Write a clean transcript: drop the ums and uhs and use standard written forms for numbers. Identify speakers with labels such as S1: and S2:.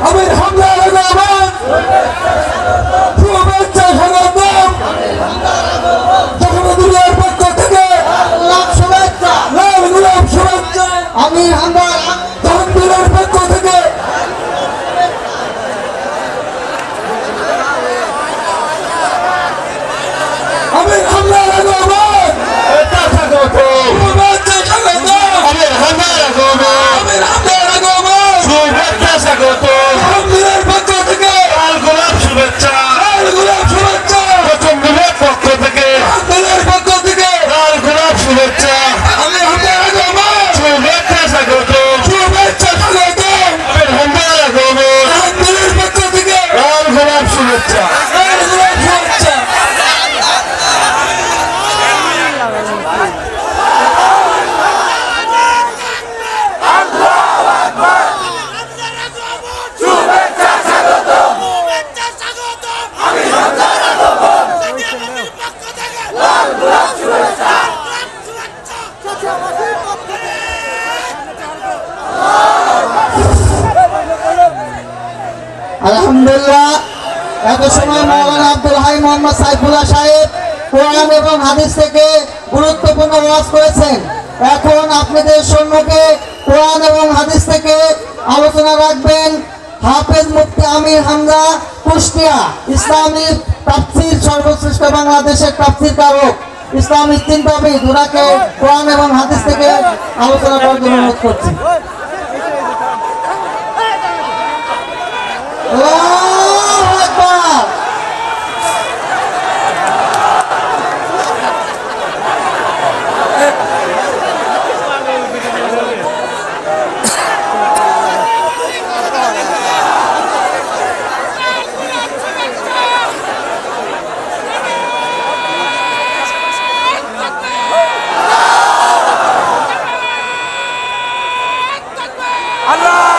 S1: আমির হামজা রহমান শুভেচ্ছা স্বাগতম জগন্নাথের পক্ষ থেকে শুভেচ্ছা লাল গোলাপ শুভেচ্ছা আমির হামজা জাহাঙ্গীরের পক্ষ থেকে আমির হামজা রহমান শুভেচ্ছা স্বাগতম আমির হামজা রহমান আমির হামজা রহমান শুভেচ্ছা স্বাগতম জাহাঙ্গীরের পক্ষ থেকে লাল গোলাপ শুভেচ্ছা প্রথমদের পক্ষ থেকে জাহাঙ্গীরের পক্ষ থেকে লাল গোলাপ শুভেচ্ছা আমির হামজা রহমান শুভেচ্ছা স্বাগতম আমির হামজা রহমান জাহাঙ্গীরের পক্ষ থেকে লাল গোলাপ শুভেচ্ছা
S2: আলহামদুলিল্লাহ এত সময় মাওলানা আব্দুল হাই মোহাম্মদ সাইফুল্লাহ সাহেব কোরআন এবং হাদিস থেকে গুরুত্বপূর্ণ ওয়াজ করেছেন। এখন আপনাদের সম্মুখে কোরআন এবং হাদিস থেকে আলোচনা রাখবেন হাফেজ মুফতি আমির হামজা কুষ্টিয়া, ইসলামী তাফসীর সর্বশ্রেষ্ঠ বাংলাদেশের তাফসীর কারক ইসলামিক চিন্তাবিদ, ওনাকে কোরআন এবং হাদিস থেকে আলোচনা করার জন্য অনুরোধ করছি।
S3: Allah